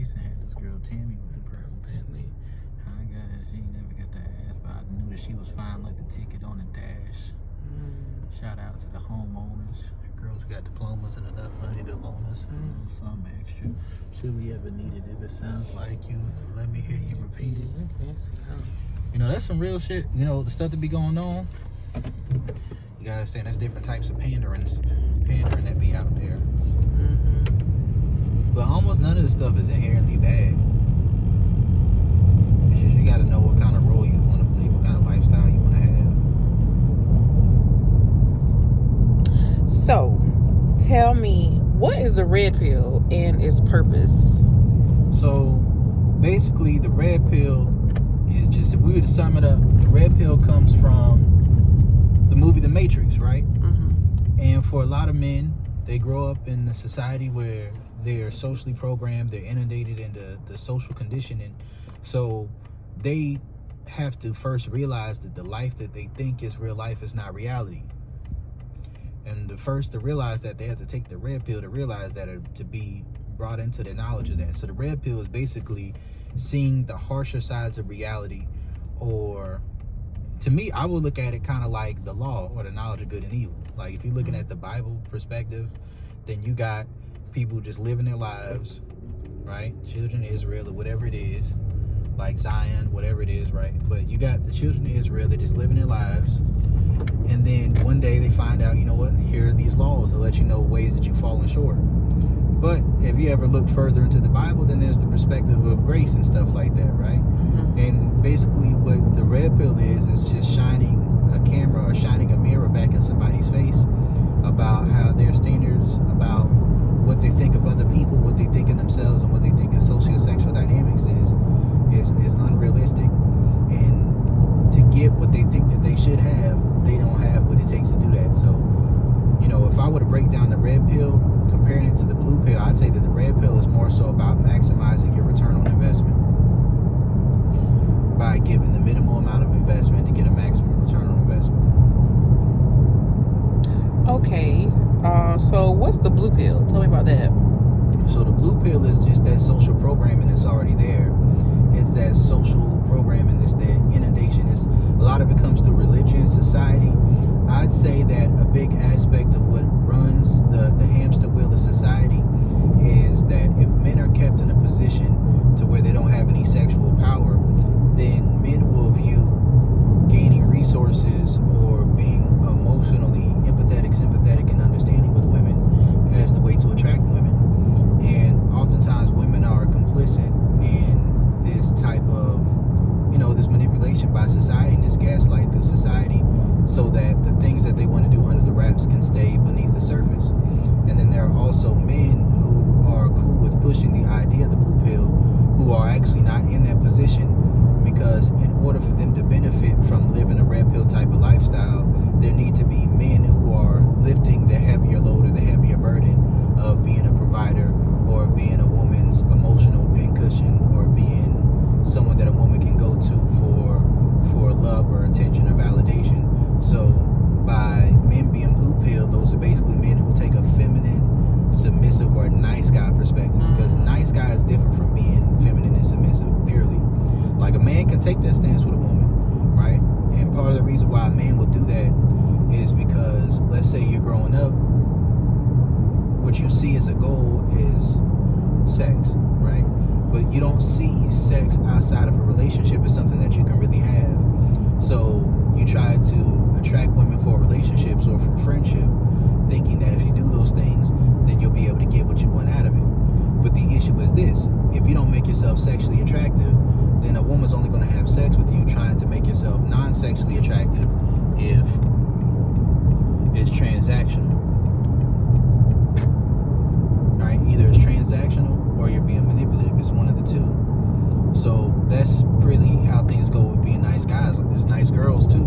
Jason had this girl Tammy with the purple Bentley. I got it. She ain't never got the ass, but I knew that she was fine like the ticket on the dash. Shout out to the homeowners. Girls got diplomas and enough money to loan us some extra. Should we ever need it? If it sounds like you, let me hear you repeat it. You know, that's some real shit. You know, the stuff that be going on. You gotta understand, there's different types of pandering that be out there. But almost none of the stuff is inherently bad. It's just you gotta know what kind of role you want to play, what kind of lifestyle you want to have. So, tell me, what is the red pill and its purpose? So, basically, the red pill is just, if we were to sum it up, the red pill comes from the movie The Matrix, right? And for a lot of men, they grow up in a society where they're socially programmed, they're inundated into the social conditioning. So they have to first realize that the life that they think is real life is not reality. And the first to realize that, they have to take the red pill to realize that, or to be brought into the knowledge of that. So the red pill is basically seeing the harsher sides of reality, or to me, I would look at it kind of like the law, or the knowledge of good and evil. Like if you're looking at the Bible perspective, then you got people just living their lives, right? Children of Israel, or whatever it is, like Zion, whatever it is, right? But you got the children of Israel that just living their lives, and then one day they find out, you know what, here are these laws that let you know ways that you've fallen short. But if you ever look further into the Bible, then there's the perspective of grace and stuff like that, right? And basically what the red pill is just shining a camera or shining a mirror back in somebody's face about how their standards, about what they think of other people, what they think of themselves, and what they think of socio-sexual dynamics is unrealistic. And to get what they think that they should have, they don't have what it takes to do that. So, you know, if I were to break down the red pill, comparing it to the blue pill, I'd say that the red pill is more so about maximizing your return on investment by giving the minimal amount of investment to get a maximum return on investment. Okay, so what's the blue pill? Tell me about that. So the blue pill is just that social programming that's already there. It's that social programming, it's that inundation. It's a lot of it comes through religion, society. I'd say that a big aspect of what runs the hamster wheel of society is that if men are kept in a position to where they don't have any sexual power, then men will view gaining resources or being emotionally empathetic, sympathetic, and understanding with women as the way to attract women. And oftentimes women are complicit in this type of, you know, this manipulation by society and this gaslight through society, so that the things that they want to do under the wraps can stay beneath the surface. And then there are also men who are cool with pushing the idea of the blue pill, who are actually not in that position, because in order for them to benefit from living a red pill type of lifestyle, there need to be men who are lifting the heavier load or the heavier burden of being a provider, or being a woman's emotional pincushion, or being someone that a woman can go to for love or attention or validation. So by men being blue pill, those are basically men who take a feminine, submissive, or nice guy perspective, because nice guy is different from being feminine and submissive purely. Like a man can take that stance with a woman, right? And part of the reason why a man will do that is because, let's say you're growing up, what you see as a goal is sex, right? But you don't see sex outside of a relationship as something that you can really have. So you try to attract women for relationships or for friendship, thinking that if you do those things, then you'll be able to get what you want out of it. But the issue is this: if you don't make yourself sexually attractive, then a woman's only going to have sex with you trying to make yourself non-sexually attractive if it's transactional. Right? Either it's transactional or you're being manipulative. It's one of the two. So that's really how things go with being nice guys. Like there's nice girls too,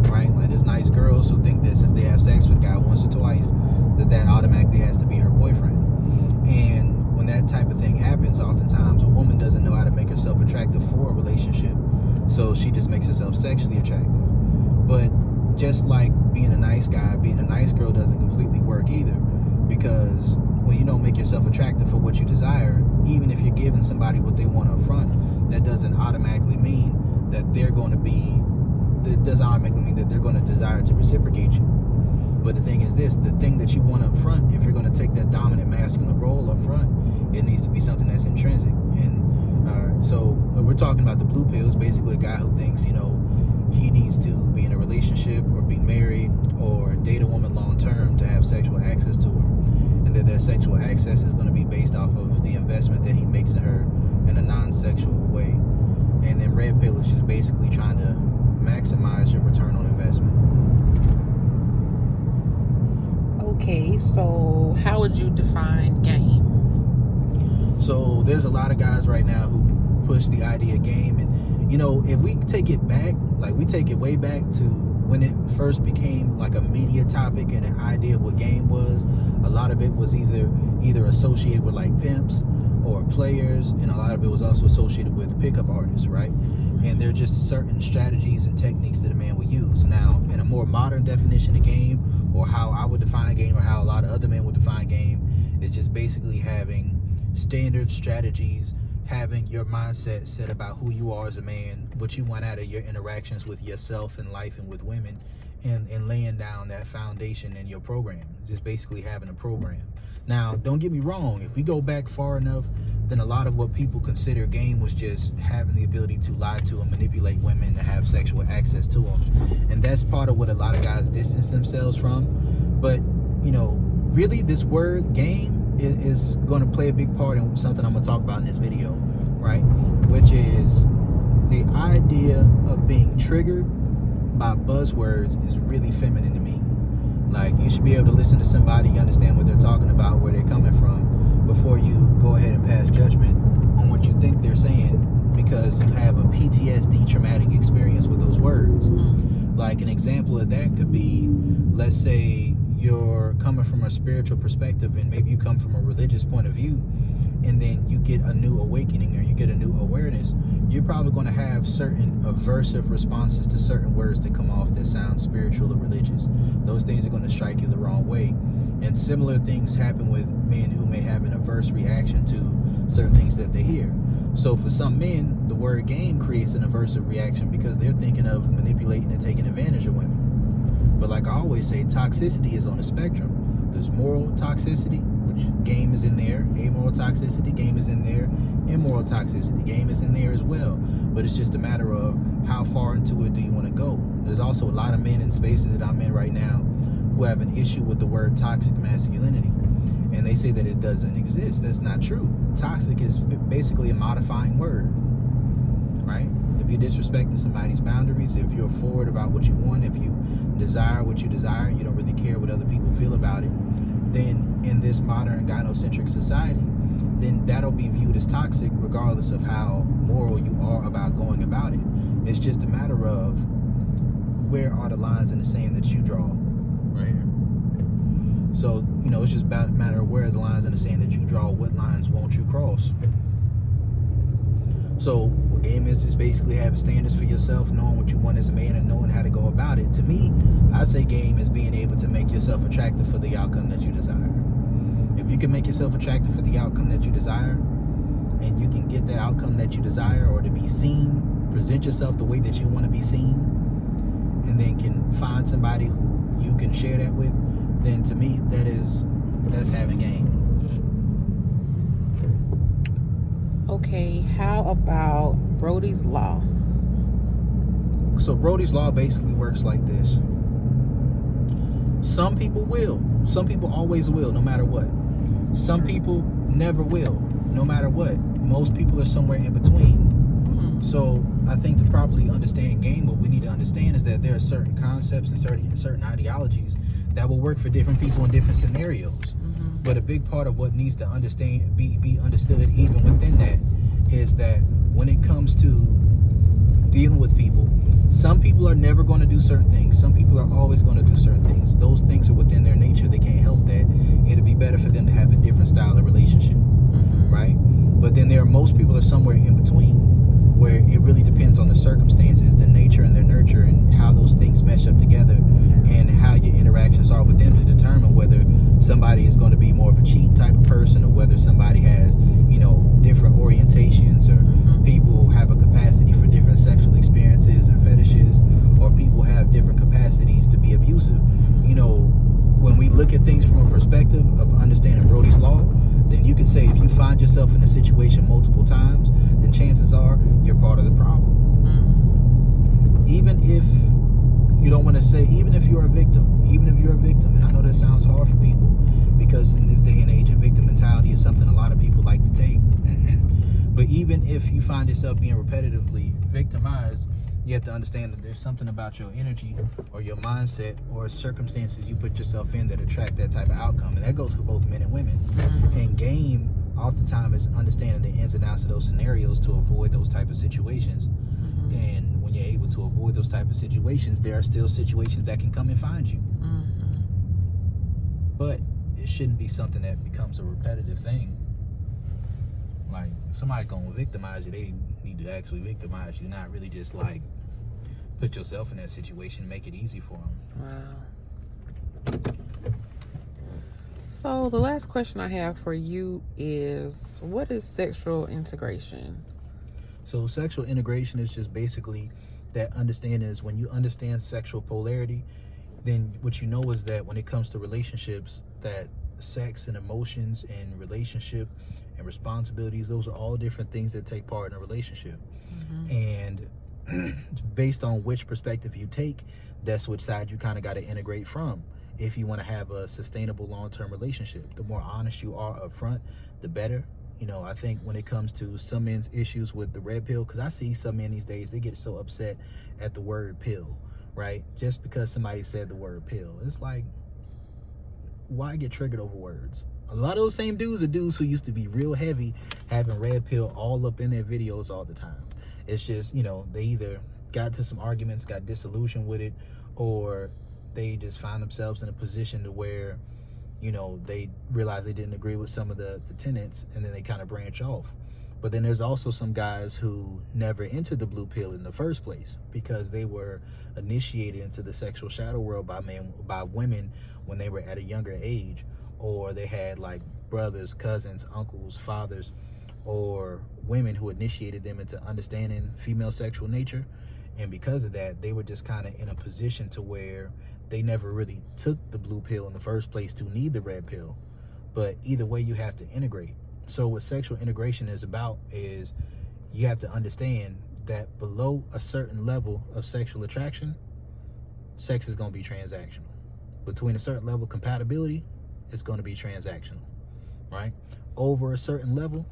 right? Like there's nice girls who think that since they have sex with a guy once or twice, that automatically has to be her boyfriend. And when that type of thing happens, oftentimes a woman doesn't know how to make herself attractive for a relationship, so she just makes herself sexually attractive. But just like being a nice guy, being a nice girl doesn't completely work either, because when you don't make yourself attractive for what you desire, even if you're given somebody what they want up front, that doesn't automatically mean that they're going to be, it doesn't automatically mean that they're going to desire to reciprocate you. But the thing is this, the thing that you want up front, if you're going to take that dominant masculine role up front, it needs to be something that's intrinsic. And so when we're talking about the blue pill, it's basically a guy who thinks, you know, he needs to be in a relationship or be married or date a woman long term to have sexual access to her. And that sexual access is going to be based off of the investment that he makes in her in a non-sexual way. And then red pill is just basically trying to maximize your return on investment. Okay, so how would you define game? So there's a lot of guys right now who push the idea of game, and you know, if we take it back, like we take it way back to when it first became like a media topic and an idea of what game was, a lot of it was either associated with like pimps or players, and a lot of it was also associated with pickup artists, right? And they're just certain strategies and techniques that a man would use. Now, in a more modern definition of game, or how I would define game, or how a lot of other men would define game, is just basically having standard strategies, having your mindset set about who you are as a man, what you want out of your interactions with yourself in life and with women, and laying down that foundation in your program. Just basically having a program. Now, don't get me wrong, if we go back far enough, then a lot of what people consider game was just having the ability to lie to and manipulate women to have sexual access to them. And that's part of what a lot of guys distance themselves from. But, you know, really this word game is going to play a big part in something I'm going to talk about in this video, right? Which is the idea of being triggered by buzzwords is really feminine to me. Like, you should be able to listen to somebody, understand what they're talking about, where they're coming from, before you go ahead and pass judgment on what you think they're saying, because you have a PTSD traumatic experience with those words. Like, an example of that could be, let's say you're coming from a spiritual perspective, and maybe you come from a religious point of view, and then you get a new awakening or you get a new awareness. You're probably going to have certain aversive responses to certain words that come off that sound spiritual or religious. Those things are going to strike you the wrong way. And similar things happen with men who may have an averse reaction to certain things that they hear. So for some men, the word game creates an aversive reaction because they're thinking of manipulating and taking advantage of women. But like I always say, toxicity is on a spectrum. There's moral toxicity, which game is in there. Amoral toxicity, game is in there. Immoral toxicity, game is in there as well. But it's just a matter of how far into it do you want to go. There's also a lot of men in spaces that I'm in right now who have an issue with the word toxic masculinity. And they say that it doesn't exist. That's not true. Toxic is basically a modifying word, right? If you disrespect somebody's boundaries, if you're forward about what you want, if you desire what you desire, you don't really care what other people feel about it, then in this modern gynocentric society, then that'll be viewed as toxic regardless of how moral you are about going about it. It's just a matter of where are the lines in the sand that you draw, right here. So, you know, it's just about a matter of where are the lines in the sand that you draw, what lines won't you cross. So what game is basically having standards for yourself, knowing what you want as a man and knowing how to go about it. To me, I say game is being able to make yourself attractive for the outcome that you desire. If you can make yourself attractive for the outcome that you desire, and you can get the outcome that you desire, or to be seen, present yourself the way that you want to be seen, and then can find somebody who you can share that with, then to me, that's having game. Okay, how about Brodie's Law? So Brodie's Law basically works like this. Some people will. Some people always will, no matter what. Some people never will, no matter what. Most people are somewhere in between. So I think to properly understand game, what we need to understand is that there are certain concepts and certain ideologies that will work for different people in different scenarios. But a big part of what needs to be understood even within that is that when it comes to dealing with people, some people are never going to do certain things. Some people are always going to do certain things. Those things are within their nature. They can't help that. It'll be better for them to have a different style of relationship, right? But then there are most people are somewhere in between, where it really depends on the circumstances, the nature and the nurture, and how those things mesh up together, and how your interactions are with them to determine whether somebody is going to be more of a cheating type of person, or whether somebody has, you know, different orientation find yourself in a situation multiple times, then chances are you're part of the problem. Even if you don't want to say, even if you're a victim, and I know that sounds hard for people, because in this day and age, a victim mentality is something a lot of people like to take. But even if you find yourself being repetitively victimized, you have to understand that there's something about your energy or your mindset or circumstances you put yourself in that attract that type of outcome. And that goes for both men and women. And game, oftentimes, is understanding the ins and outs of those scenarios to avoid those type of situations. And when you're able to avoid those type of situations, there are still situations that can come and find you. But it shouldn't be something that becomes a repetitive thing. Like, if somebody's gonna victimize you, they need to actually victimize you, not really just like put yourself in that situation and make it easy for them. Wow. So the last question I have for you is, what is sexual integration? So sexual integration is just basically that understanding is when you understand sexual polarity, then what you know is that when it comes to relationships, that sex and emotions and relationship and responsibilities, those are all different things that take part in a relationship. And based on which perspective you take, that's which side you kind of got to integrate from if you want to have a sustainable long-term relationship. The more honest you are up front, the better. You know, I think when it comes to some men's issues with the red pill, because I see some men these days, they get so upset at the word pill, right? Just because somebody said the word pill. It's like, why get triggered over words? A lot of those same dudes are dudes who used to be real heavy, having red pill all up in their videos all the time. It's just, you know, they either got to some arguments, got disillusioned with it, or they just find themselves in a position to where, you know, they realize they didn't agree with some of the tenets, and then they kind of branch off. But then there's also some guys who never entered the blue pill in the first place because they were initiated into the sexual shadow world by women when they were at a younger age, or they had like brothers, cousins, uncles, fathers, or women who initiated them into understanding female sexual nature. And because of that, they were just kind of in a position to where they never really took the blue pill in the first place to need the red pill. But either way, you have to integrate. So what sexual integration is about is you have to understand that below a certain level of sexual attraction, sex is going to be transactional. Between a certain level of compatibility, it's going to be transactional, right? Over a certain level,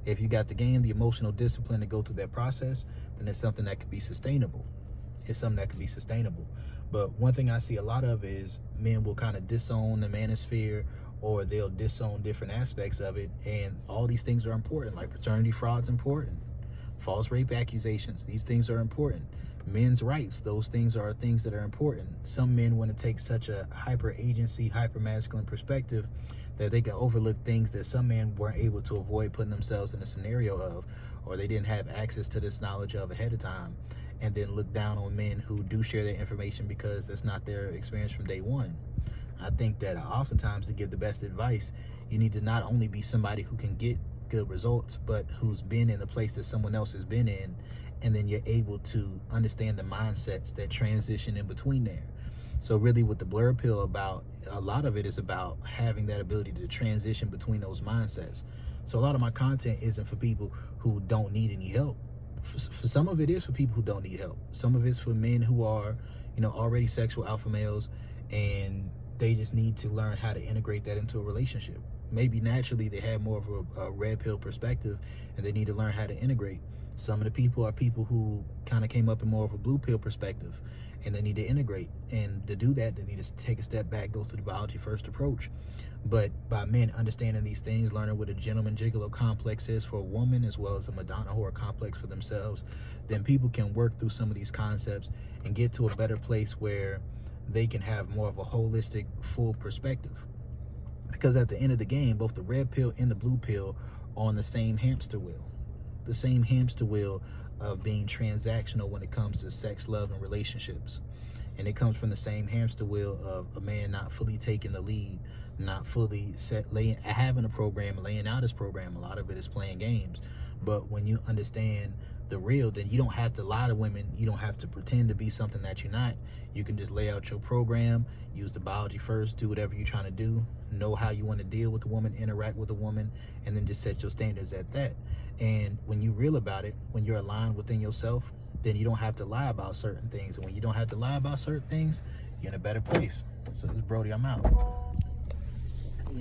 if you got the game, the emotional discipline to go through that process, then it's something that could be sustainable. It's something that could be sustainable. But one thing I see a lot of is men will kind of disown the manosphere, or they'll disown different aspects of it. And all these things are important, like paternity fraud's important. False rape accusations, these things are important. Men's rights, those things are things that are important. Some men want to take such a hyper agency, hyper masculine perspective that they can overlook things that some men weren't able to avoid putting themselves in a scenario of, or they didn't have access to this knowledge of ahead of time, and then look down on men who do share their information because that's not their experience from day one. I think that oftentimes to give the best advice, you need to not only be somebody who can get good results, but who's been in the place that someone else has been in, and then you're able to understand the mindsets that transition in between there. So really what the blur pill about, a lot of it is about having that ability to transition between those mindsets. So a lot of my content isn't for people who don't need any help. For some of it is for people who don't need help. Some of it's for men who are, you know, already sexual alpha males, and they just need to learn how to integrate that into a relationship. Maybe naturally they have more of a red pill perspective, and they need to learn how to integrate. Some of the people are people who kind of came up in more of a blue pill perspective, and they need to integrate. And to do that, they need to take a step back, go through the biology first approach. But by men understanding these things, learning what a gentleman gigolo complex is for a woman, as well as a Madonna whore complex for themselves, then people can work through some of these concepts and get to a better place where they can have more of a holistic, full perspective. Because at the end of the game, both the red pill and the blue pill are on the same hamster wheel. The same hamster wheel of being transactional when it comes to sex, love, and relationships. And it comes from the same hamster wheel of a man not fully taking the lead, not fully having a program, laying out his program. A lot of it is playing games. But when you understand the real, then you don't have to lie to women. You don't have to pretend to be something that you're not. You can just lay out your program, use the biology first, do whatever you're trying to do, know how you want to deal with a woman, interact with a woman, and then just set your standards at that. And when you're real about it, when you're aligned within yourself, then you don't have to lie about certain things. And when you don't have to lie about certain things, you're in a better place. So this is Brodie, I'm out.